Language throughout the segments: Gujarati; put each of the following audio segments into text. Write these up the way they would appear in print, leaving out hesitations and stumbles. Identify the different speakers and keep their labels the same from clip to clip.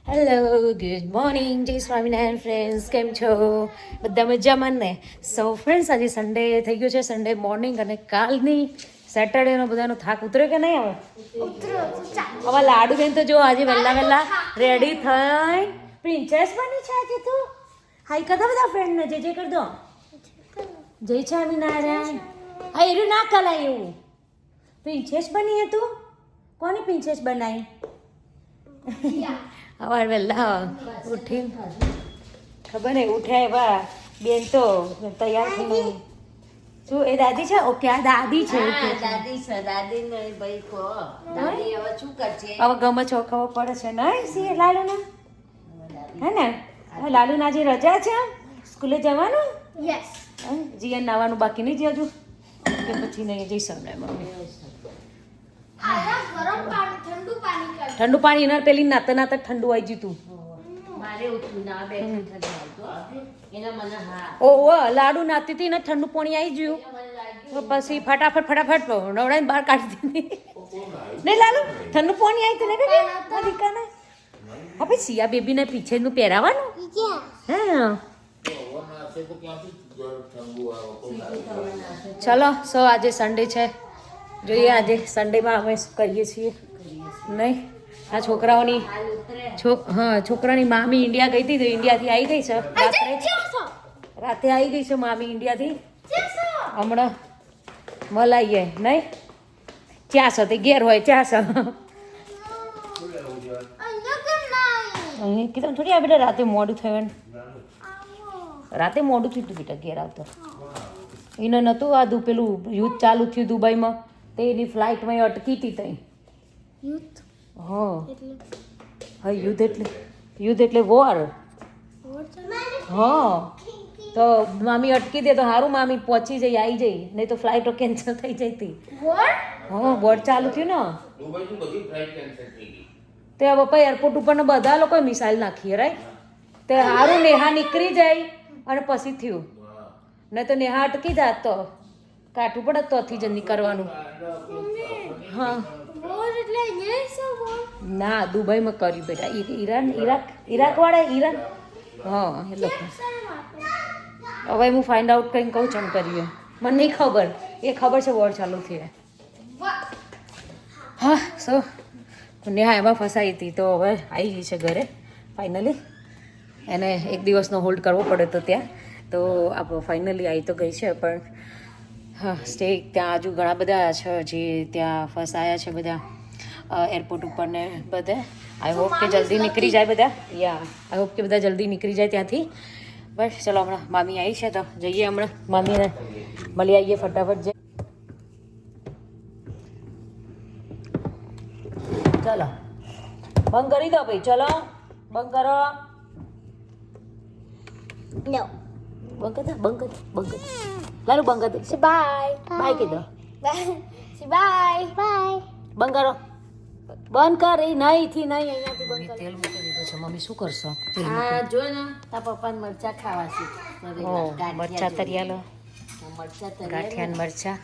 Speaker 1: હેલો ગુડ મોર્નિંગ જય સ્વામિનારાયણ ફ્રેન્ડ્સ, કેમ છો? બધા મજામાં ને? સો ફ્રેન્ડ્સ, આજે સન્ડે થઈ ગયો છે, સન્ડે મોર્નિંગ, અને કાલની સેટરડેનો બધાનો થાક ઉતર્યો કે નહીં? હવે લાડુ બેન તો જો આજે વહેલા વહેલા રેડી થઈ પ્રિન્સેસ બની છે આજે તું. હાઈ કરતા બધા ફ્રેન્ડને જય જય કર દો. જય સ્વામિનારાયણ. હા એરું ના કલાય એવું. પ્રિન્સેસ બની હે તું? કોની પ્રિન્સેસ બનાવી? સવાર વહેલા ઉઠી ખબર નહીં ઉઠ્યા એવા બેન તો તૈયાર થઈ. શું એ દાદી છે? ઓકે, આ દાદી છે.
Speaker 2: દાદી છે, દાદી ને ભાઈ કો દાદી હવે શું કરશે?
Speaker 1: હવે ગમે છો ખબર પડે છે ને સી લાલુને, હે ને? લાલુને આજે રજા છે, સ્કૂલે જવાનું.
Speaker 3: યસ.
Speaker 1: જીયન નાવાનું બાકી નહીં હજુ કે પછી નહીં જઈ સમજાય મમ્મી.
Speaker 3: ગરમ પાણી ઠંડુ પાણી કર.
Speaker 1: ઠંડુ પાણી એના પેલી નાતા નાતા ઠંડુ આવી ગયું તું.
Speaker 2: મારે ઉઠું ના બે એના મને હા
Speaker 1: ઓહો, લાડુ નાતી હતી ને ઠંડુ પાણી આવી ગયું. તો પછી ફટાફટ નવડાઈને બહાર કાઢી દીધી. નહીં લાલુ, ઠંડુ પાણી આવી હતું ને બેબી દીકાને. હા ભાઈ, સિયા બેબીને પીછેનું પહેરાવાનું. હા ચલો, સો આજે સન્ડે છે, જોઈએ આજે સન્ડેમાં અમે શું કરીએ છીએ. નહીં આ છોકરાઓની છોકરાની મામી ઇન્ડિયા ગઈ હતી, તો ઇન્ડિયાથી આવી ગઈ છે રાતે આવી ગઈ છે મામી ઇન્ડિયાથી. હમણાં મલાઈએ નહીં ચા છે, તે ઘેર હોય ચા છે. અહીં કીધું થોડી આ બેટા રાતે મોડું થયું, રાતે મોડું થયું તું બેટા ઘેર આવતો. એને નહોતું આ પેલું યુદ્ધ ચાલુ થયું દુબઈમાં, તે એની ફ્લાઇટમાં અટકી હતી તઈ. હા હા, યુદ્ધ એટલે વોર. હા, તો મામી અટકી દે તો સારું, મામી પહોંચી જઈ આવી જઈ, નહીં તો ફ્લાઇટો કેન્સલ થઈ જતી. હા, વોર ચાલુ થયું ને તે હવે પછી એરપોર્ટ ઉપર ને બધા લોકોએ મિસાઇલ નાખી, રાઈટ? તે સારું નેહા નીકળી જાય અને પછી થયું, નહીં તો નેહા અટકી જાત તો કાઠું પડે તોથી જ નીકળવાનું. હા ના, દુબઈમાં કર્યું બેટા. ઈરાક વાળા ઈરાન. હા એ લોકો. હવે હું ફાઇન્ડ આઉટ કંઈ કહું છું કરીએ, મને નહીં ખબર, એ ખબર છે વોર ચાલુ થઈ. હા સો નેહા એમાં ફસાઈ હતી, તો હવે આવી ગઈ છે ઘરે ફાઇનલી. એને એક દિવસનો હોલ્ડ કરવો પડે તો ત્યાં, તો આપણે ફાઇનલી આવી તો ગઈ છે. પણ હા, સ્ટે ત્યાં હજુ ઘણા બધા છે જે ત્યાં ફસાયા છે બધા એરપોર્ટ ઉપર ને બધે. આઈ હોપ કે જલ્દી નીકળી જાય બધા. આઈ હોપ કે બધા જલ્દી નીકળી જાય ત્યાંથી. બસ ચલો, હમણાં મામી આવી છે તો જઈએ, હમણાં મામીને મળી આવીએ ફટાફટ. ચલો બંધ કરી દો ભાઈ, ચલો બંધ કરો. બંધ કર લાલુ, બંધ કરી દે. બાય કહી દો.
Speaker 3: બાય.
Speaker 1: બંધ કરો. બંધ કરી નહીં અહીંયાથી બંધ કરી. તેલ મૂકી દીધું છે મમ્મી, શું કરશો?
Speaker 2: હા જો ને તાર પપ્પાને મરચા ખાવા છે.
Speaker 1: મરચા તરિયાલો,
Speaker 2: મરચા
Speaker 1: ગાંઠિયાન મરચા.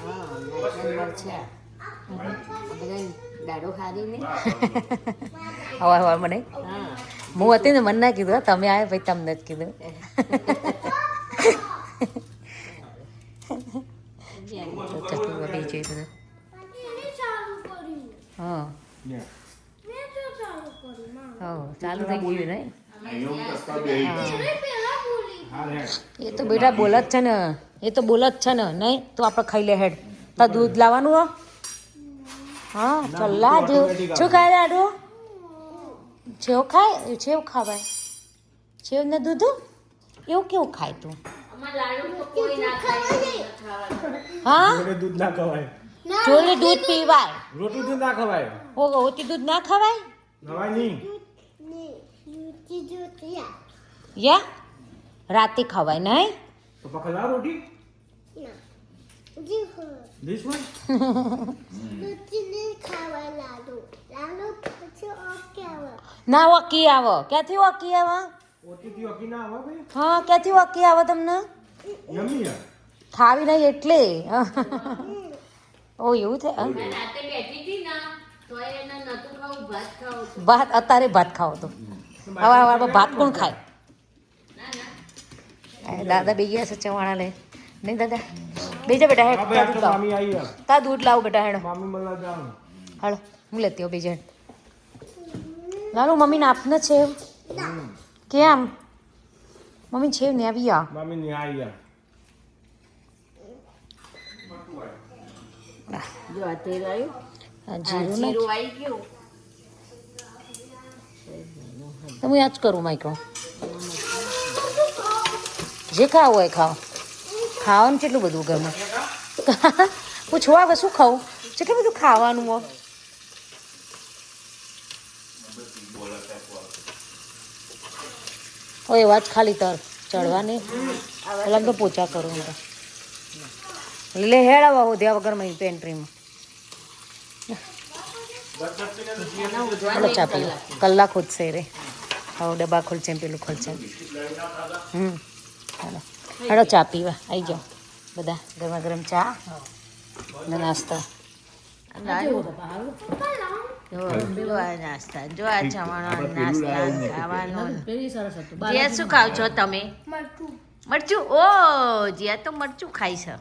Speaker 2: હા, મરચા બધા દાડો ખારી ને
Speaker 1: હવા મને
Speaker 2: હા
Speaker 1: હું હતી ને, મને ના કીધું, તમે આવ્યા ભાઈ તમને જ કીધું. જોઈ બધું. હા ચાલુ થઈ ગયું ને. એ તો બેટા બોલ જ છે ને, નહીં તો આપણે ખાઈ લે હેડ. તો દૂધ લાવવાનું હો. હા ચલ્લા જેવું શું ખાય લાડુ? છેવ ખાવાય, છેવ ને દૂધ એવું કેવું ખાય તું? હા,
Speaker 4: દૂધ ના ખવાય,
Speaker 1: ચોલે દૂધ પીવાય,
Speaker 4: રોટી દૂધ ના ખવાય,
Speaker 1: હોતી દૂધ ના ખવાય.
Speaker 4: ખવાય નહીં.
Speaker 1: યા રાતે ખવાય નહીં.
Speaker 4: તો પકડા રોટી. This one?
Speaker 1: ના ઓકી આવો. ક્યાંથી ઓકી આવો?
Speaker 4: ઓટીથી ઓકી ના આવે ભાઈ.
Speaker 1: હા, ક્યાંથી ઓકી આવો તમને?
Speaker 4: યમી યાર.
Speaker 1: ખાવી નહીં એટલે. ઓ એવું છે.
Speaker 2: રાતે બેઠી હતી ને તોય એને નતું ખાવું, ભાત ખાવું હતું.
Speaker 1: ભાત અત્યારે ભાત ખાવો તો હવારમાં ભાત કોણ ખાય? આ દાદા બે ગયા છે ચવાણા લે નહીં દાદા બેજા બેટા
Speaker 4: હા ભાઈ,
Speaker 1: હેડ
Speaker 4: આ તો મામી આવી ગયા.
Speaker 1: તા દૂધ લાવું બેટા હેડ
Speaker 4: મામી મળવા જાઉં.
Speaker 1: હાલો હું લેતી હોઉં બેજા લાલુ મમ્મીને આપને છે કેમ મમ્મી છે ને આવી આ
Speaker 4: મામી ને આવી ગયા.
Speaker 2: જો આ તેલ આવ્યું,
Speaker 1: આ
Speaker 2: આ
Speaker 1: જીરું
Speaker 2: જીરું આવી ગયું.
Speaker 1: તો હું યાદ કરું માઇક્રો જે ખાવું હોય ખાઓ ખાવાનું કેટલું બધું ઘરમાં પૂછવા હવે શું ખાવું કેટલું બધું ખાવાનું હોય હોય વાત ખાલી તર ચડવાની પેલા તો પોચા કરું હું તો લે હેડાવા હો દ્યા વગર માં પેન્ટ્રીમાં ચા પી કલાક ખોદશે રે હવે ડબ્બા ખોલશે ને પેલું ખોલશે હાલો હેડો ચા પીવા આવી જાઓ બધા ગરમા ગરમ ચા ને નાસ્તા
Speaker 2: જો આ નાસ્તા, જો આ જમવાનો નાસ્તા ખાવાનું. જીયા શું ખાવ છો તમે?
Speaker 3: મરચું
Speaker 2: મરચું. ઓ જીયા તો મરચું ખાય છે.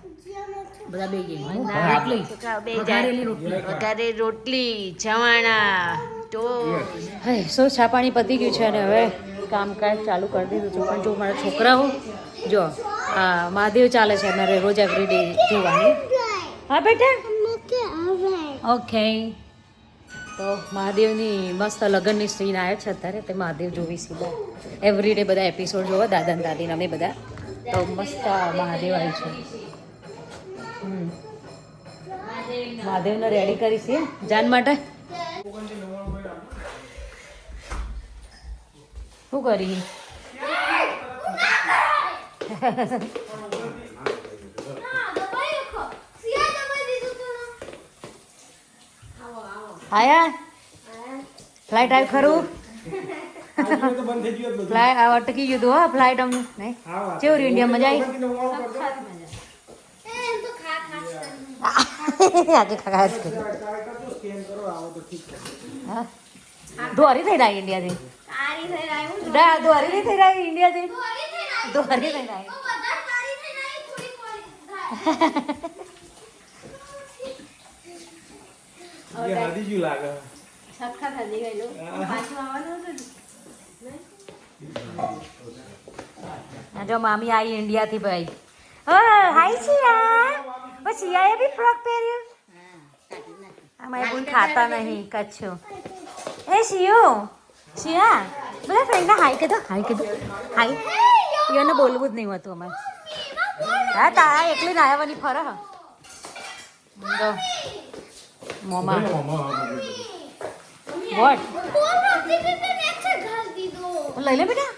Speaker 1: બધા બે ગયા
Speaker 2: વઘારેલી રોટલી, ચવાણા, ટોસ્ટ.
Speaker 1: હે સો ચા પાણી પતી ગયું છે અને હવે કામકાજ ચાલુ કરી દીધું છું પણ જો મારા છોકરાઓ જો આ મહાદેવ ચાલે છે અમારે રોજ એવરીડે જોવાની હા બેટા ઓકે તો મહાદેવની મસ્ત લગ્નની સીન આવે છે અત્યારે તે મહાદેવ જોવી સીધા એવરીડે બધા એપિસોડ જોવા દાદા ને દાદીને અમે બધા તો મસ્ત મહાદેવ આવી છે મહાદેવને રેડી કરી છે જાન માટે શું કરી આયા ફ્લાઇટ આવ્યું ખરું
Speaker 4: આજે તો બંધ થઈ ગયું બધું.
Speaker 1: ફ્લાઇટ અટકી ગયું હતું હો ફ્લાઇટ અમને નહીં
Speaker 4: હા, વાત.
Speaker 1: કેવું રહ્યું ઇન્ડિયા મજા
Speaker 3: એમ તો ખા ખાસ કરી
Speaker 1: આવી આજે ખાસ કરી
Speaker 4: ટ્રાય કરજો, સ્કેન કરો, આવો તો ઠીક છે.
Speaker 1: હા ધોરી થઈ રહ્યા ઇન્ડિયાથી
Speaker 3: તારી થઈ આવ્યું
Speaker 1: ધોરી નહીં થઈ રહ્યા ઇન્ડિયાથી
Speaker 3: તારી થઈ આવ્યું
Speaker 1: ધોરી થઈ રહ્યા
Speaker 3: તો વધારે તારી થઈ આવી થોડી કોળી
Speaker 4: જે હાદી જ્યું લાગે.
Speaker 3: સખત હજી ગયેલું પાછું આવવાનું હતું
Speaker 1: આ જો મામી આવી ઇન્ડિયાથી ભાઈ હાય શિયા બસ શિયાએ બી ફ્રોક પહેર્યું આમાં કોઈ ખાતા નહીં કચ્છું એ શિયો શિયા બધા ફ્રેન્ડને હાય કીધું હાય એને બોલવું જ નહીં હોતું અમારે હા તારા એકલી નાયાવાની ફરક તો મોમાં વોટ
Speaker 3: બોલ નથી કે તને એક છે ઘાસ દીધો
Speaker 1: લઈ લે બેટા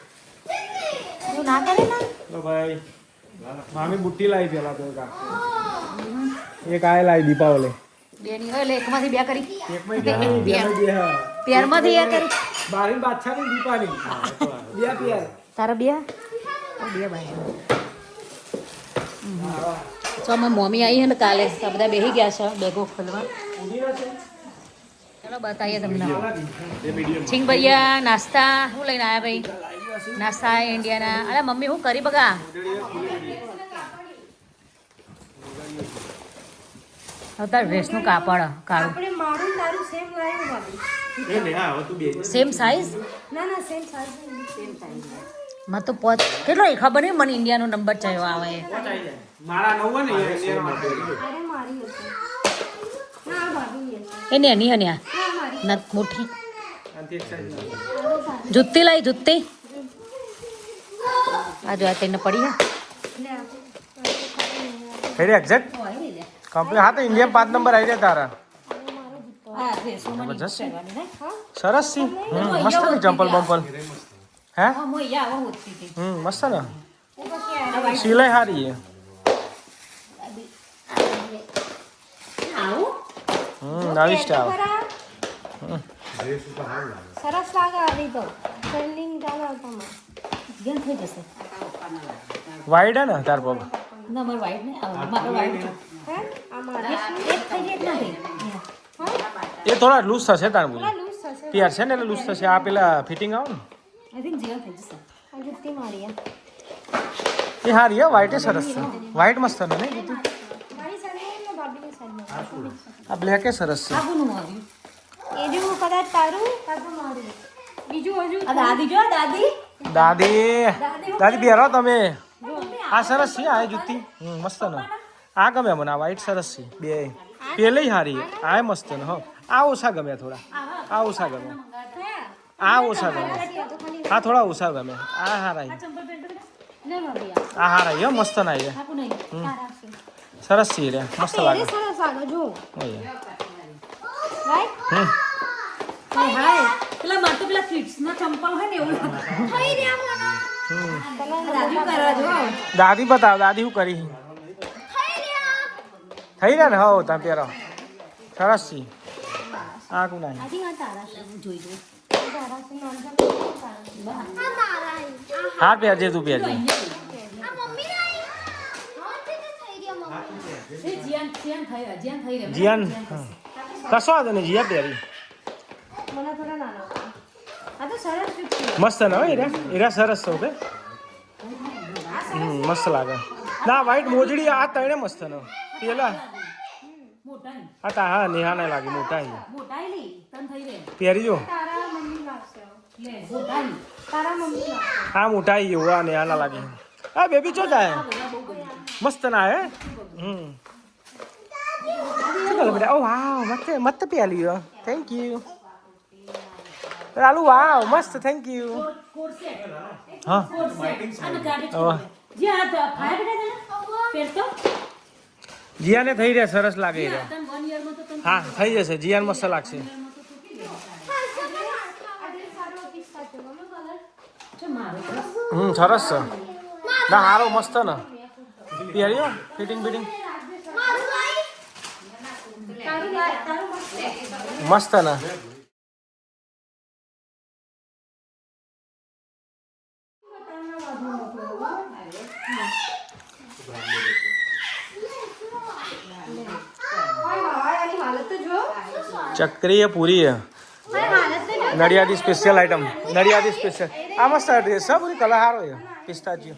Speaker 1: તું ના કરે ના
Speaker 4: તો ભાઈ મામી બુટ્ટી લાવી પેલા તો એક આ લાવી દીપાવલી
Speaker 1: બેની હોય એટલે એકમાંથી બે કરી
Speaker 4: એકમાં બે બે હા
Speaker 1: પેરમાંથી એ કરી
Speaker 4: બારી બાદશાહ ની દીપાની બે પેર
Speaker 1: તારા બે બે બાજુ તો અમે મમ્મી આવી છે ને કાલે તો બધા બેસી ગયા છે બેગો ખોલવા ચલો બતાવીએ તમને છીંગ ભૈયા નાસ્તા શું લઈને આવ્યા ભાઈ નાસ્તા ઇન્ડિયાના અરે મમ્મી શું કરી બગા તાર ડ્રેસનું કાપડ કાળું
Speaker 3: આપણે મારું ને તારું સેમ લાવ્યું ભાભી
Speaker 4: એ ને હા તું બે
Speaker 1: સેમ સાઈઝ
Speaker 3: ના ના સેમ સાઈઝ
Speaker 1: માં તો પોત કેટલો એ ખબર નહીં મને ઇન્ડિયાનો નંબર ચાલ્યો આવે
Speaker 4: મારા નવ ને
Speaker 3: અરે મારી હશે ના ભાભી હશે
Speaker 1: એ નેની હન્યા
Speaker 3: ના મારી
Speaker 1: નત મુઠ્ઠી
Speaker 4: આંથી એક સાઈડ
Speaker 1: જુત્તી લાવી જુત્તી આ જો આ તેને પડી હે
Speaker 3: લે
Speaker 4: ફેરી એક્ઝેક્ટ કંપની હા તો ઇન્ડિયા 5 નંબર આવી રહ્યા તારા
Speaker 1: આ ડ્રેસમાં મને પહેરવાની ને
Speaker 4: સરસ છે મસ્ત ને ચંપલ બંપલ હે
Speaker 1: હા મો યા આવો હોતી હતી
Speaker 4: મસ્ત ને સિલાઈ સારી છે
Speaker 1: આવું
Speaker 4: આવી સ્ટાઇલ
Speaker 3: સરસ લાગે આવી તો ટ્રેન્ડિંગ ચાલે તમારે
Speaker 1: ગેમ થઈ જશે
Speaker 4: વાઈડ હે ને તાર પગ
Speaker 1: ના મારો વાઈટ ને મારો વાઈટ
Speaker 3: હે આ મારા
Speaker 1: એક થઈ જાય જ નથી
Speaker 3: હા
Speaker 4: એ થોડા લૂઝ થશે તાર બોલી
Speaker 3: લૂઝ થશે
Speaker 4: પેર છે ને એટલે લૂઝ થશે આ પેલા ફિટિંગ આવો ને
Speaker 1: આઈ થિંક જીવન થઈ જશે
Speaker 3: આ જુત્તી મારી
Speaker 4: એ હારી હે વ્હાઈટ સરસ છે વ્હાઈટ મસ્ત ને નહીં જુતી
Speaker 3: મારી સાઈડ ને બાબીની સાઈડ
Speaker 4: આ બ્લેક એ સરસ છે
Speaker 1: આબુનું આવ્યું
Speaker 3: એ જો કદાચ તારું કાં તો મારું બીજું હજુ
Speaker 1: આ દાદી જો દાદી
Speaker 4: દાદી પહેરો તમે આ સરસ છે આ જુતી મસ્ત ને આ ગમે મને આ વ્હાઈટ સરસ છે બે પેલી હારી આ મસ્ત ને હો આ ઓછા ગમે થોડા આ ઓછા ગમે આ ઓછા ગમે આ થોડા ઓછા ગમે આ હારા
Speaker 3: ને ભાભી
Speaker 4: આ હારા યો મસ્ત ના છે
Speaker 1: આપું નહીં
Speaker 4: સરસ છે રે મસ્ત લાગે
Speaker 3: સરસ આગળ જો
Speaker 4: ઓય
Speaker 3: રાઈટ
Speaker 1: હાય પેલા માર તો પેલા કિડ્સ ના ચંપલ હોય ને એવું લાગે
Speaker 3: થઈ રહ્યા મને
Speaker 1: દાદી કરવા જો
Speaker 4: દાદી બતાવ દાદી શું કરી થઈ રહ્યા ને હો તમે પહેરો સરસ છે આ કુ નહીં
Speaker 3: આથી આ તારા
Speaker 1: જોઈ જો
Speaker 3: તારા છે નોંધા
Speaker 4: હા પહેરજે તું પહેરજે
Speaker 3: મમ્મી નહીં હા તે થઈ રહ્યા મમ્મી
Speaker 1: એ જીયાન થઈ રહ્યા
Speaker 4: જીયાન કશો વાંધો નહીં જીયા પહેરી
Speaker 3: મને થોડા નાના આ તો સરસ જુત્તી
Speaker 4: મસ્ત ને હો એરા સરસ છે ઓકે મસ્ત લાગે ના વ્હાઈટ મોજડી આ તણે મસ્ત ને પેલા
Speaker 1: મોટા
Speaker 4: આ તા હા નેહા નહીં લાગે મોટા
Speaker 1: મોટા લી તન થઈ રહે
Speaker 4: પહેરી જો
Speaker 3: તારા મમ્મી લાગશે
Speaker 1: લે મોટા
Speaker 3: તારા મમ્મી લાગશે
Speaker 4: આ મોટા એવું આ નેહા ના લાગે આ બેબી ચો જાય મસ્ત ના હે શું કરે બેટા ઓ વાવ મસ્ત પહેરી થેન્ક યુ લાલુ વાવ મસ્ત થેન્ક યુ હા
Speaker 1: જી આ તો ફાયર બેટા પેર તો
Speaker 4: જીયાને થઈ રહ્યા સરસ લાગે
Speaker 1: તન 1 યર માં તો તન
Speaker 4: હા થઈ જશે જીયાન મસ્ત લાગશે સરસ છે ના હારો મસ્ત ને પહેર્યો ફિટિંગ બિટિંગ મસ્ત ને ચક્રીય પૂરી નડિયાદી સ્પેશિયલ આઈટમ નડિયાદી સ્પેશિયલ આ મસ્ત ડ્રેસ છે પૂરી કલર સારો છે પિસ્તાચિયો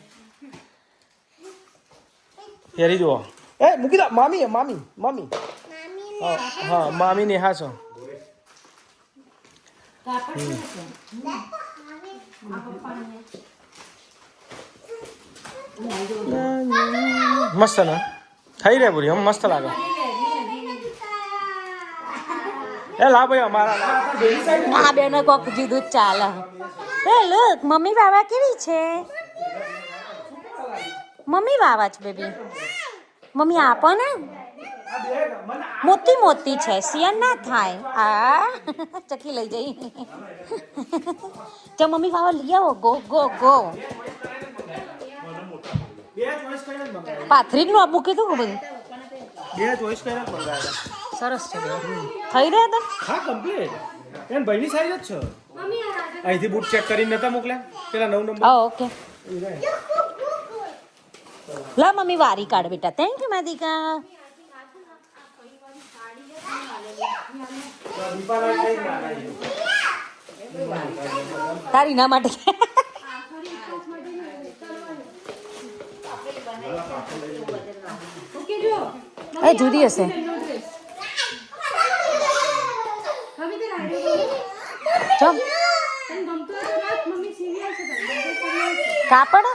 Speaker 4: પહેરી જુઓ એ મૂકી દો મામી મામી હા મામી નેહા છો મસ્ત ને થઈ રે પૂરી મસ્ત લાગે એ લા ભાઈ અમારા
Speaker 1: આ બેનો કોક જીદું જ ચાલે એ લુક મમ્મી બાબા કેવી છે મમ્મી બાબા છે બેબી મમ્મી આપો ને મોતી મોતી છે સિયન ના થાય આ ચકી લઈ જઈ તો મમ્મી બાબા લઈ આવો ગો ગો ગો પાથરી નું આપું કીધું બધું
Speaker 4: બે ચોઈસ કર્યા મંગાવ્યા
Speaker 1: સરસ છે થઈ રહ્યા હતા
Speaker 4: હા કમ્પ્લીટ એન ભાઈની સાઈઝ જ છે અહીંથી બૂટ ચેક કરીને નતા મોકલ્યા પેલા 9 નંબર
Speaker 1: ઓકે લા મમ્મી વારી કાઢ બેટા થેન્ક યુ માદિકા તારી ના માટે એ જુદી હશે ચમ કાપડ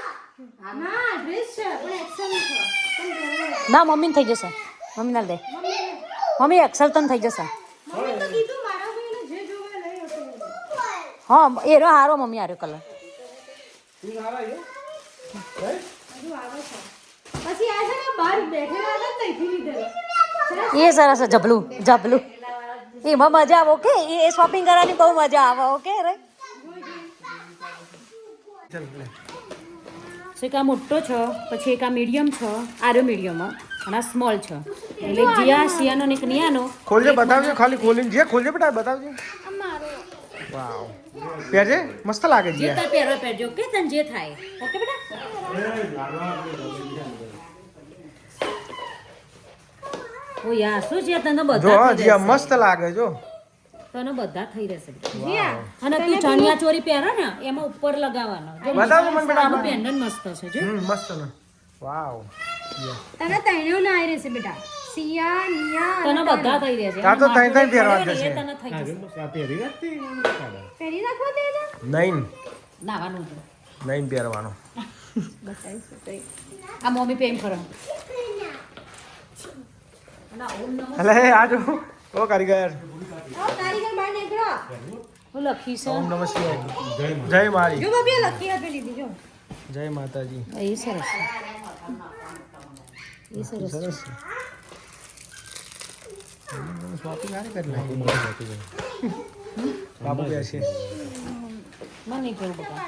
Speaker 1: ના મમ્મી થઈ જશે મમ્મી ના દે મમ્મી એક્સલ તન થઈ જશે હા એરો હારો મમ્મી આર્યો કલર
Speaker 3: પછી આ છે ને બહાર બેઠેલા હતા ત્યાંથી લીધેલા
Speaker 1: એ સરસ જબલું જબલું એમાં મજા આવે ઓકે એ શોપિંગ કરવાની બહુ મજા આવે ઓકે રે એક આ મોટો છે પછી એક આ મીડિયમ છે આરો મીડિયમ અને આ સ્મોલ છે એટલે જીયા સિયાનો ને કનિયાનો
Speaker 4: ખોલજે બતાવજો ખાલી ખોલીને જે ખોલજે બેટા બતાવજો વાવ પહેરજે મસ્ત લાગે
Speaker 1: જે
Speaker 4: છે
Speaker 1: તાર પહેરો પહેરજો ઓકે તને જે થાય ઓકે બેટા ઓ યાર શું છે તને તો
Speaker 4: જો
Speaker 1: બધા
Speaker 4: જીયા મસ્ત લાગે જો
Speaker 1: તને બધા થઈ રહેશે
Speaker 3: જીયા
Speaker 1: અને તું ચણિયા ચોરી પહેરે ને એમાં ઉપર લગાવવાનો જો
Speaker 4: બતાવો મને બેટા
Speaker 1: આનું પેન્ડન્ટ મસ્ત છે જો
Speaker 4: મસ્ત ને વાવ
Speaker 3: તને તૈણેવ ના આવી રહેશે બેટા સિયા નિયા
Speaker 1: તને બધા થઈ રહેશે
Speaker 4: આ તો ત્રણ ત્રણ પહેરવા
Speaker 1: એ
Speaker 4: જશે
Speaker 1: તને થઈ જશે
Speaker 3: પહેરી નાખવા દે ને
Speaker 4: નહીં
Speaker 1: નાવાનું છે
Speaker 4: નહીં પહેરવાનો
Speaker 1: આ મમ્મી પેમ કરો
Speaker 4: એટલે આ જો ઓ કારીગર
Speaker 3: કારીગર બહાર નીકળો
Speaker 1: હું લખી છે
Speaker 4: ઓમ નમઃ શિવાય જય મારી
Speaker 3: જો બાબી આ લખી આપે લીધી જો
Speaker 4: જય માતાજી
Speaker 1: એ સરસ છે એ સરસ છે
Speaker 4: સરસ શોપિંગ આને કરી નાખી બાબુ બે છે
Speaker 1: મને નહીં કેવું બકા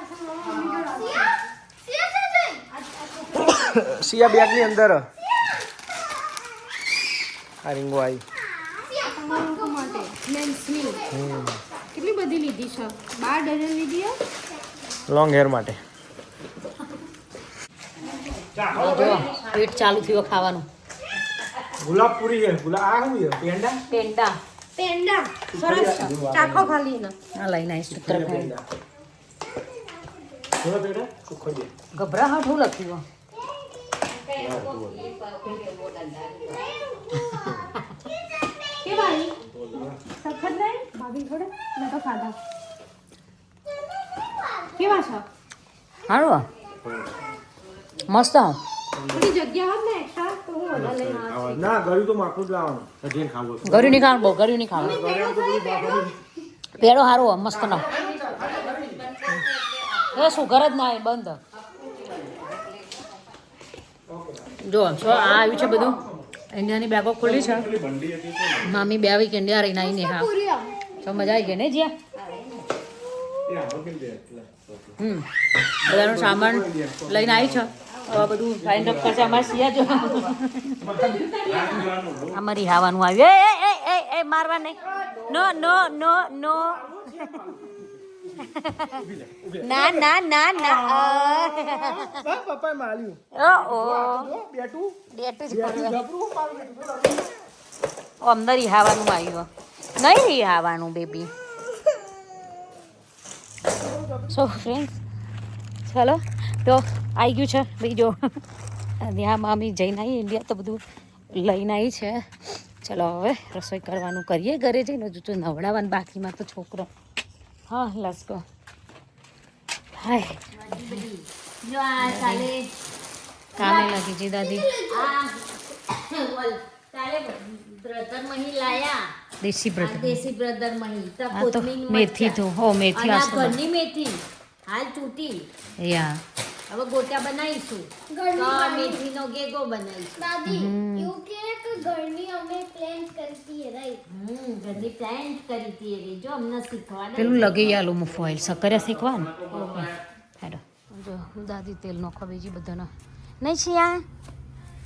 Speaker 4: સિયા બેગ ની અંદર આ રીંગો આવી
Speaker 3: તમારા માટે મેન્સની કેટલી બધી લીધી છે 12 ડઝન લીધી હે
Speaker 4: લોંગ હેર માટે
Speaker 1: જો પેટ ચાલુ થયો ખાવાનું
Speaker 4: ગુલાબ પૂરી છે ગુલાબ આ શું છે પેંડા
Speaker 1: પેંડા
Speaker 3: પેંડા સરસ છે ચાખો ખાલી ને
Speaker 1: આ લઈને આવીશ ઉત્તરાખંડ
Speaker 4: થોડો પેંડા સુખો દે
Speaker 1: ગભરાહટ હું લખ્યું
Speaker 3: કે ભાઈ સખત નહીં ભાભી થોડે મેં તો ખાધા કેવા છે
Speaker 1: સારું મસ્ત
Speaker 3: થોડી જગ્યા હોત ને એક્સ્ટ્રા તો હું વધારે લઈને આવત.
Speaker 4: ના ગળ્યું તો માખું જ લાવવાનું સજીને ખાવું
Speaker 1: ગળ્યું નહીં ખાવાનું બહુ ગળ્યું નહીં ખાવાનું પેડો સારો મસ્ત ના એ સુગર જ ના આવે બંધ જો આ આવ્યું છે બધું ઇન્ડિયાની બેગો ખુલ્લી છે મામી બે વીક ઇન્ડિયા રહીને આવીને હા
Speaker 3: પૂરીઓ
Speaker 1: તો મજા આવી ગઈ ને જ્યાં બધાનો સામાન લઈને આવી છે હવે બધું લાઈન અપ કરશે અમારે સિયા જો અમારી હાવાનું આવ્યું એ મારવા નહીં નો નો નો નો ના ના ના ના
Speaker 4: પપ્પાએ માલ્યું
Speaker 1: ઓ
Speaker 4: બેટું
Speaker 1: ડેટું જ અંદર હાવાનું આવ્યું નહીં હાવાનું બેબી સો ફ્રેન્ડ્સ ચલો તો આવી ગયું છે ભાઈ જો ત્યાં મામી જઈને આવી ઇન્ડિયા તો બધું લઈને આવી છે ચલો હવે રસોઈ કરવાનું કરીએ ઘરે જઈને હજુ તો નવડાવવાનું બાકીમાં તો છોકરો હા લેટ્સ ગો હાય
Speaker 2: જો આ કાલે
Speaker 1: કામે લાગી જી દાદી
Speaker 2: કાલે બ્રધર મહી લાયા
Speaker 1: દેશી
Speaker 2: આ
Speaker 1: બ્રધર
Speaker 2: દેશી બ્રધર મહી તો
Speaker 1: આ તો
Speaker 2: કોથમીર
Speaker 1: મેથી તો હો મેથી
Speaker 2: અને આ
Speaker 1: આસતો
Speaker 2: ઘરની મેથી હાલ ચૂંટી
Speaker 1: યા
Speaker 2: હવે ગોટા બનાવીશું તો આ મેથીનો ગેગો બનાવીશું
Speaker 3: દાદી એવું કે ઘરની અમે પ્લાન કરતી રાઈટ
Speaker 2: ઘરની પ્લાન્ટ કરી હતી એવી જો અમને શીખવાડે
Speaker 1: પેલું લગી આલું ફોઇલ સકરિયા શીખવા ને હેડો જો દાદી તેલ નોખો બીજી બધાનો નહીં છિયા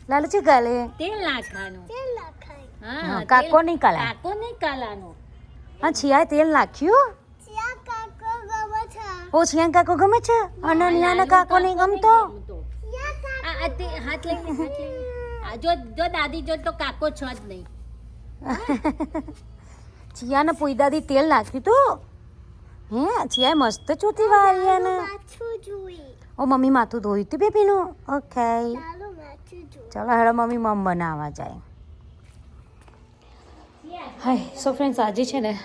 Speaker 1: લાલુ છે ગાલે
Speaker 2: તેલ નાખવાનું હા
Speaker 1: કાકો નહીં કાલા
Speaker 2: કાકો નહીં કાલાનો
Speaker 1: હા છિયા તેલ નાખ્યું ઓ છિયા કાકો ગમે છે અનન્યાના કાકો નહીં ગમતો
Speaker 2: આ તે હાથ લઈને આ જો દાદી જો તો કાકો છો જ નહીં
Speaker 1: છિયાને પૂઈ દાદી તેલ નાખ્યું તું હે છિયા મસ્ત ચોતી વાળીયાને ઓ મમ્મી માથું ધોયું તું બેબીનું ઓકે ચાલો હેડો મમ્મી મમ બનાવવા જાય હાય સો ફ્રેન્ડ્સ આજે છે ને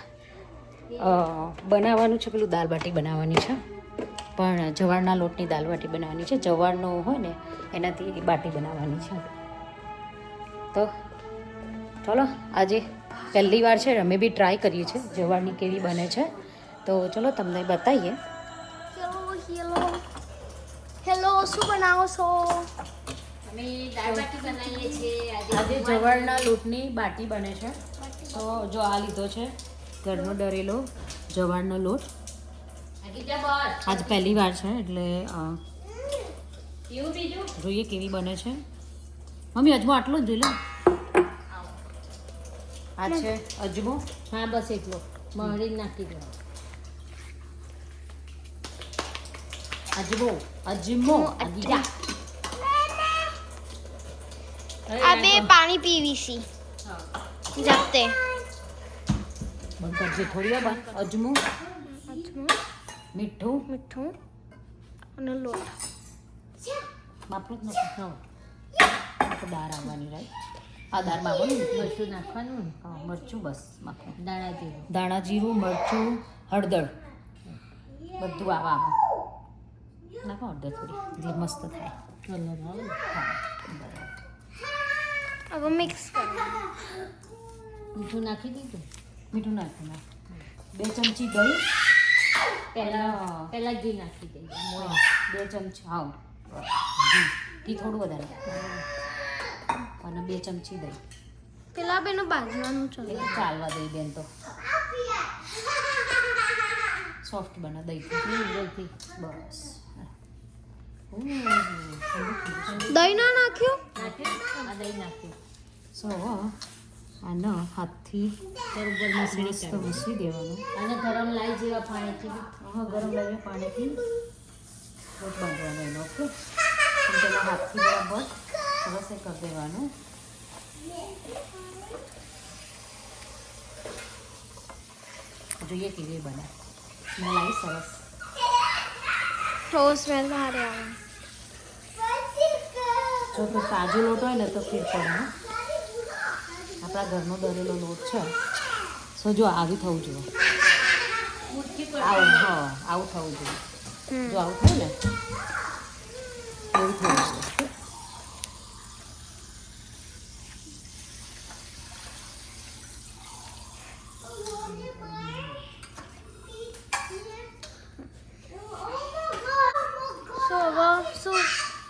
Speaker 1: બનાવવાનું છે પેલું દાલ બાટી બનાવવાની છે પણ જવારના લોટની દાલ બાટી બનાવવાની છે જવારનો હોય ને એનાથી બાટી બનાવવાની છે તો ચલો આજે પહેલી વાર છે અમે બી ટ્રાય કરીએ છીએ જવારની કેવી બને છે તો ચલો તમને બતાવીએ
Speaker 3: હેલો શું બનાવો છો
Speaker 2: અમે દાળ બાટી બનાવીએ છીએ
Speaker 1: આજે જવારના લોટની બાટી બને છે તો જો આ લીધો છે ઘરનો ડરેલો જવારનો લોટ આજ પહેલી વાર છે એટલે
Speaker 2: એવું બીજું
Speaker 1: જોઈએ કેવી બને છે મમ્મી અજમો આટલો જ જોઈ લો આ છે અજમો
Speaker 2: હા બસ એટલો મરી નાખી દો
Speaker 1: અજમો અજમો
Speaker 2: અજીજા
Speaker 3: આ બે પાણી પીવી છી જાતે
Speaker 1: બંધ કરજે થોડી વાર બંધ. અજમું, મીઠું,
Speaker 3: મીઠું અને લોટ.
Speaker 1: બાપરું જ નથી ખાવ. દાળ આવવાની રાઈટ. આ દાળમાં આવવાનું મરચું નાખવાનું. હા મરચું બસ માખું. દાણા જીરું, મરચું, હળદર બધું આવા આમાં નાખો. હળદર થોડી જે મસ્ત થાય. હા બરાબર.
Speaker 3: હવે મિક્સ કરવાનું.
Speaker 1: મીઠું નાખી દીધું. મીઠું નાખી નાખ. 2 ચમચી દહીં. પહેલાં ઘી નાખી દઈએ. 2 ચમચી હા ઘી થોડું વધારે અને 2 ચમચી દહીં.
Speaker 3: પેલા બેનો બાજવાનું છે.
Speaker 1: એટલે ચાલવા દઈ બેન તો સોફ્ટ બને દહીંથી બસ.
Speaker 3: દહીં ના નાખ્યું?
Speaker 1: આ દહીં નાખ્યું. સો આને હાથથી બરોબર મસ્ત મસળી દેવાનું. અને ગરમ લાઈ જેવા પાણીથી હા ગરમ લાઈ પાણીથી લોટ બાંધવાનો એનો. ઓકે પેલા હાથથી બરાબર સરસ એ કરી દેવાનું. જોઈએ કેવી બને. મલાઈ સરસ.
Speaker 3: તો સ્મેલ સારી આવે.
Speaker 1: જો તો તાજો લોટ હોય ને તો ફીર પડે. આપણા ઘરનો દરેલો લોટ છે. સો જો આવી થવું જોઈએ. આવું હા આવું થવું જોઈએ. જો આવું થાય ને એવું થવું જોઈએ.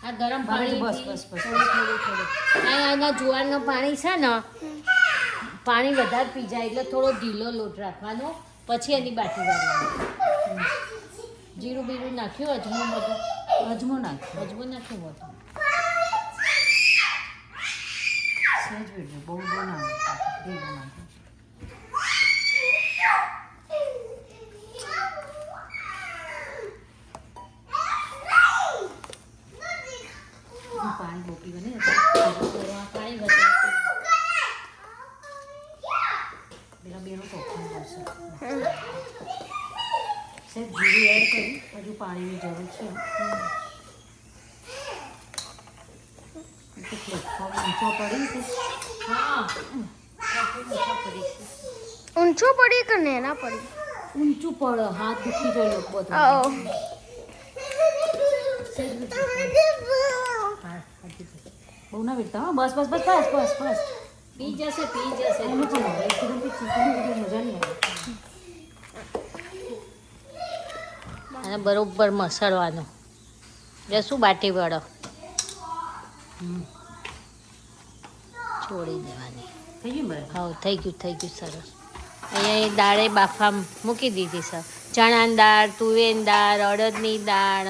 Speaker 1: આ ગરમ પાણી બસ બસ બસ થોડું આના જુવારનું પાણી છે ને પાણી વધારે પી જાય એટલે થોડો ઢીલો લોટ રાખવાનો. પછી એની બાટી વાળવાની. જીરું બીરું નાખ્યું. અજમો બધું અજમો નાખ્યું બધું સહેજ બીજું બહુ બહુ ના ઢીલું નાખ્યું. પાણી બહુ પીવે ને પાણી વધે પેલા બેનો તોફાન કરશે. સાહેબ જીરું એડ કરી હજુ પાણીની જરૂર છે. પ્લેટફોર્મ ઊંચો પડી છે. હા
Speaker 3: ઊંચો પડી કે નેના પડી?
Speaker 1: ઊંચું પડે. હાથ દુખી જાય લોકો બધું. બહુ ના વીરતા. હા બસ બસ બસ બસ બસ બસ પી જશે એમ જ એકદમ મજા નહીં આવે. અને બરોબર મસળવાનું. શું બાટી વળો છોડી દેવાની. થઈ ગયું બરાબર? હા થઈ ગયું સરસ. અહીંયા દાળે બાફા મૂકી દીધી સર. ચણાની દાળ, તુવેરની દાળ, અડદની દાળ,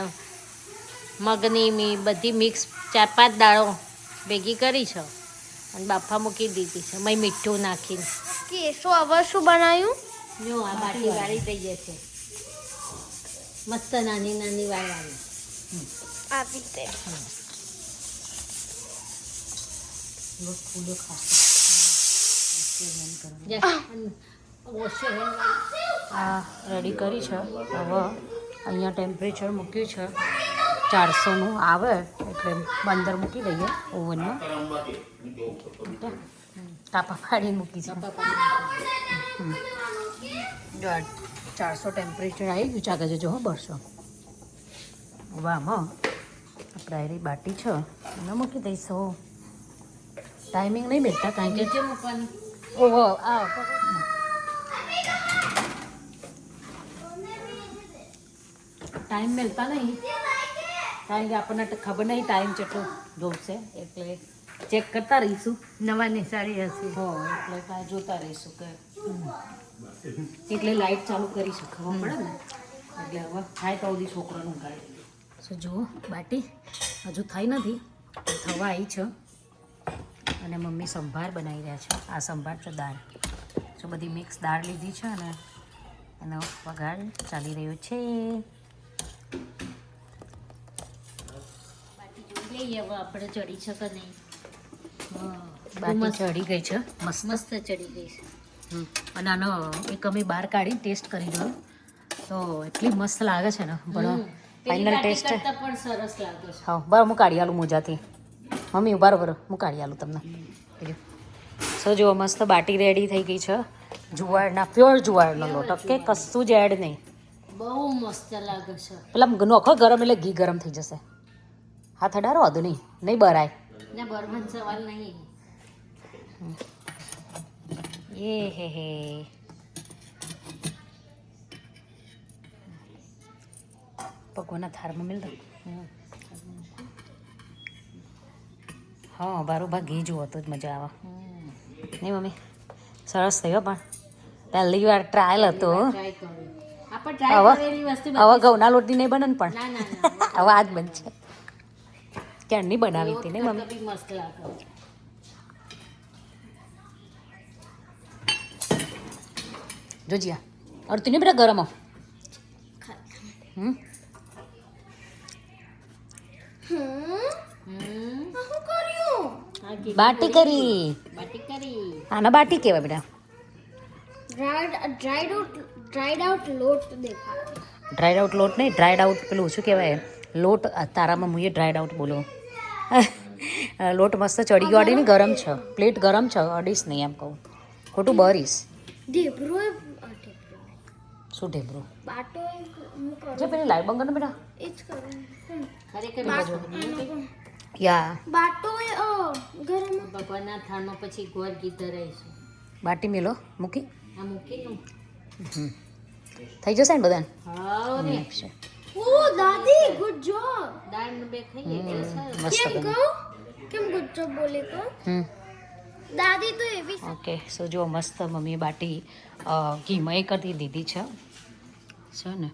Speaker 1: મગની બધી મિક્સ 4-5 દાળો ભેગી કરી છે અને બાફા મૂકી દીધી છે. મેં મીઠું નાખીને.
Speaker 3: કે શું હવે શું બનાવ્યું?
Speaker 1: જો આ બાટી વાળી થઈ જશે. મસ્ત નાની નાની વાળવાની.
Speaker 3: આવી રીતે
Speaker 1: ફૂલો ખાશે. આ રેડી કરી છે. હવે અહીંયા ટેમ્પરેચર મૂક્યું છે 400નું આવે એટલે 15 મૂકી દઈએ ઓવનમાં. કાપા ફાડીને મૂકી છે. જો 400 ટેમ્પરેચર આવી ગયું. ચાગા જજો હો 200. વાહમાં આપણે બાટી છે એને મૂકી દઈશું. ટાઈમિંગ નહીં બેઠતા કારણ કે મૂકવાનું. ઓહો આ ટાઈમ મળતા નહીં કારણ કે આપણને ખબર નહીં ટાઈમ કેટલો જોશે એટલે ચેક કરતા રહીશું.
Speaker 2: નવાની સાડી હશે.
Speaker 1: હા એટલે કાંઈ જોતા રહીશું કે એટલે લાઇટ ચાલુ કરીશું. ખબર પડે ને એટલે હવે થાય તો સુધી છોકરાનું ગાડી. સો જુઓ બાટી હજુ થઈ નથી થવા આવી છે અને મમ્મી સંભાર બનાવી રહ્યા છે. આ સંભાર છે દાળ. તો બધી મિક્સ દાળ લીધી છે અને એનો વઘાર ચાલી રહ્યો છે. બાટી જોઈ લઈએ હવે આપણે ચડી છે કે નહીં. બાટી ચડી ગઈ છે. મસ્ત ચડી ગઈ છે. અને આનો એક અમે બહાર કાઢી ટેસ્ટ કરી દો તો એટલી મસ્ત લાગે છે ને પણ ફાઇનલ ટેસ્ટ
Speaker 2: પણ સરસ લાગે છે.
Speaker 1: હા બરાબર હું કાઢી આલું મોજાથી મમ્મી બરાબર હું કાઢી આલું તમને સો જુઓ મસ્ત બાટી રેડી થઈ ગઈ છે જુવારના પ્યોર જુવારનો લોટ ઓકે કશું જ એડ નહીં
Speaker 2: બહુ મસ્ત લાગે છે.
Speaker 1: પેલા નોખો ગરમ એટલે ઘી ગરમ થઈ જશે હાથ અડારો હતું નહીં બરાય
Speaker 2: ને બરફનો સવાલ નહીં.
Speaker 1: એ હે પગવાના થારમાં મિલ દો હા બારોબાર ઘી જુઓ તો જ મજા આવે નહીં મમ્મી સરસ થયો પણ પહેલી વાર ટ્રાયલ હતો
Speaker 2: ટ્રાય કરો. આપણે ટ્રાય કરેલી વસ્તુ
Speaker 1: હવે ઘઉંના લોટની નહીં બને ને પણ
Speaker 2: ના
Speaker 1: હવે આ જ બનશે ક્યારની બનાવી હતી નહીં મમ્મી
Speaker 2: બી મસ્ત લાગે.
Speaker 1: જોજિયા અડતું નહીં બેટા ગરમ
Speaker 3: શું કર્યું?
Speaker 1: બાટી કરી
Speaker 2: બાટી કરી.
Speaker 1: આના બાટી કહેવાય બેટા
Speaker 3: ડ્રાઈડ આઉટ લોટ દેખાય.
Speaker 1: ડ્રાઈડ આઉટ લોટ નહીં ડ્રાઈડ આઉટ પેલું શું કહેવાય લોટ તારામાં મુએ ડ્રાઈડ આઉટ બોલો લોટ મસ્ત ચડી ગયો અડીને ગરમ છે પ્લેટ ગરમ છે અડીશ નહીં એમ કહું ખોટું બરીશ
Speaker 3: ઢેબરો
Speaker 1: શું ઢેબરું
Speaker 3: બાટો હું કરું
Speaker 1: જે પેલી લાઈવ બંગર ને બેટા
Speaker 3: એ જ કરું.
Speaker 2: ખરેખર
Speaker 1: યા
Speaker 3: બાટો ગરમ
Speaker 2: ભગવાનના થાળમાં પછી ગોળ ઘી ધરાઈશું.
Speaker 1: બાટી મેલો મૂકી
Speaker 2: આ મૂકીનું
Speaker 1: થઈ જશે ને બધાને
Speaker 2: હા રે
Speaker 3: ઓ દાદી ગુડ જોબ.
Speaker 2: દાળ બે ખાઈએ એટલે સરસ.
Speaker 1: મસ્ત
Speaker 3: કેમ
Speaker 1: બને
Speaker 3: કહું કેમ ગુડ જોબ બોલે કહું દાદી તો એવી
Speaker 1: ઓકે સો જો મસ્ત મમ્મીએ બાટી ઘીમાં કરી દીધી છે ને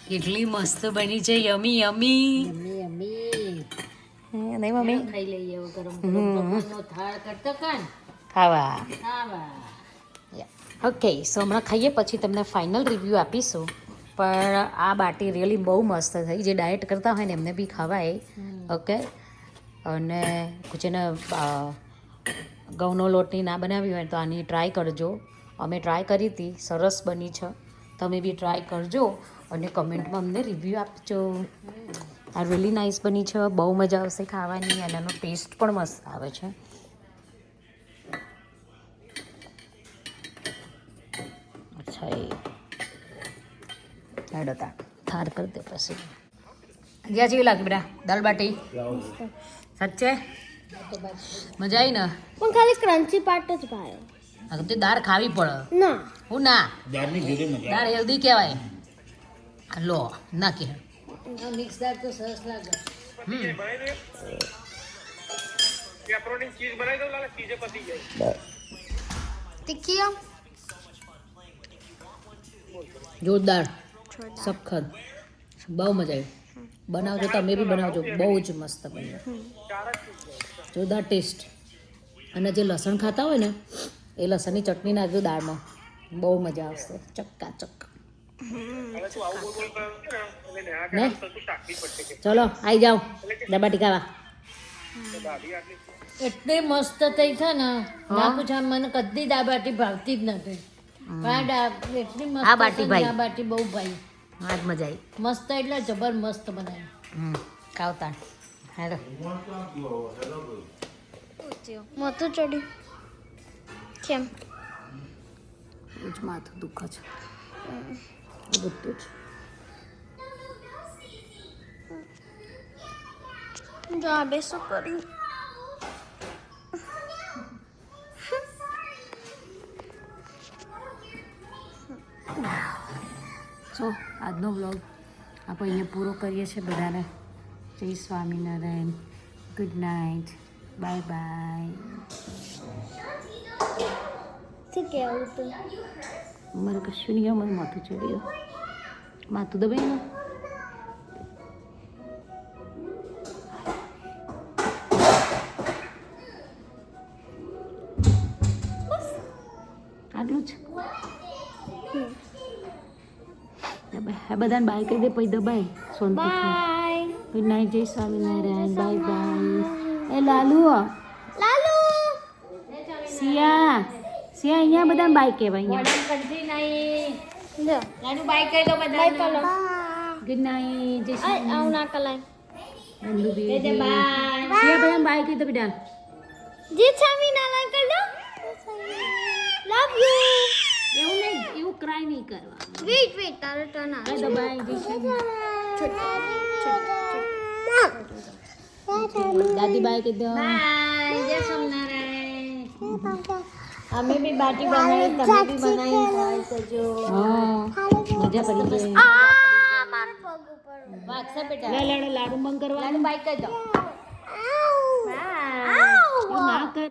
Speaker 1: કેટલી મસ્ત બની છે યમી યમી નહીં મમ્મી
Speaker 2: ખાઈ લઈએ હવે ગરમ ગરમ ભગવાનનો થાળ કરતા કાન
Speaker 1: ખાવા
Speaker 2: ખાવા.
Speaker 1: ઓકે સો હમણાં ખાઈએ પછી તમને ફાઇનલ રિવ્યૂ આપીશું પણ આ બાટી રિયલી બહુ મસ્ત થઈ જે ડાયટ કરતા હોય ને એમને બી ખવાય ઓકે અને જેને ઘઉંનો લોટની ના બનાવી હોય તો આની ટ્રાય કરજો અમે ટ્રાય કરી હતી સરસ બની છે તમે બી ટ્રાય કરજો અને કમેન્ટમાં અમને રિવ્યૂ આપજો આ રિયલી નાઇસ બની છે બહુ મજા આવશે ખાવાની અને એનો ટેસ્ટ પણ મસ્ત આવે છે અચ્છા એ હેડ હતા થાર કરી દે પછી જ્યાં જેવી લાગે બેટા દાલ બાટી સાચે મજા આવી ને
Speaker 3: પણ ખાલી ક્રન્ચી પાર્ટ જ ભાયો.
Speaker 1: આ તો દાળ ખાવી પડે
Speaker 3: ના
Speaker 1: હું ના દાળ હેલ્ધી કહેવાય લો ના કે
Speaker 2: મિક્સ દાળ તો સરસ લાગે.
Speaker 3: તીખી
Speaker 1: જોરદાર સખત બહુ મજા આવી બનાવજો તમે બી બનાવજો બહુ જ મસ્ત બન્યું જોરદાર ટેસ્ટ અને જે લસણ ખાતા હોય ને એ લસણની ચટણી નાખજો દાળમાં બહુ મજા આવશે ચક્કાચક ને ચલો આવી જાઓ ડબ્બાટી ખાવા
Speaker 2: એટલી મસ્ત થઈ છે ને ના પૂછા મને કદી દાળ બાટી ભાવતી જ નથી પણ એટલી મસ્ત
Speaker 1: આ બાટી
Speaker 2: છે ને,
Speaker 1: ભાઈ.
Speaker 2: આ બાટી બહુ ભાઈ
Speaker 1: આજ મજા આવી
Speaker 2: મસ્ત એટલે જબરમસ્ત બનાવી.
Speaker 1: ખાવતા હેલો
Speaker 3: માથું ચડ્યું કેમ
Speaker 1: બહુ જ માથું દુખે છે બધું જ
Speaker 3: જો આ બે શું કર્યું
Speaker 1: સો આજનો વ્લોગ આપણે અહીંયા પૂરો કરીએ છીએ બધાને જય Swaminarayan good night bye bye
Speaker 3: શું કહેવું તું
Speaker 1: મારે કશું નહીં આવે મને માથું ચડી ગયું માથું દબાઈ ને આટલું જ દબાઈ બધાને બાય કરી દે પછી દબાઈ સોનથી
Speaker 3: બાય
Speaker 1: ગુડ નાઇટ જય સ્વામિનારાયણ બાય બાય એ લાલુ
Speaker 3: લાલુ
Speaker 1: સિયા સિયા અહીંયા બધા બાય કહેવાય અહીંયા
Speaker 2: વડામ કરતી નહીં
Speaker 3: જો
Speaker 2: નાનું બાઈક કહી દો
Speaker 3: બાય
Speaker 2: બધા
Speaker 3: કલર
Speaker 1: ગુડ નાઇટ જય શ્રી
Speaker 3: આવું ના કલાય
Speaker 1: નંદુ
Speaker 2: કહી દે બાય
Speaker 1: સિયા બધા બાય કહી દો બેટા
Speaker 3: જી છામી ના લાઈક કર દો લવ યુ
Speaker 1: એવું નહીં એવું ક્રાય નહીં કરવા
Speaker 3: વેઇટ વેઇટ તારો ટર્ન આવે
Speaker 1: કહી દો બાય જય શ્રી દાદી બાય કહી દો
Speaker 2: બાય જય સોમનારાયણ અમે બી બાટી બનાવી તમે બી બનાવી ખાઈ સજો
Speaker 1: હા મજા પડી ગઈ
Speaker 3: આ મારો પગ ઉપર
Speaker 2: વાગશે બેટા
Speaker 1: લે લાડુ બંધ કરવા
Speaker 2: નાનું બાઈક કહી દો
Speaker 3: આઉ
Speaker 2: બાય
Speaker 3: આઉ
Speaker 1: એવું ના કર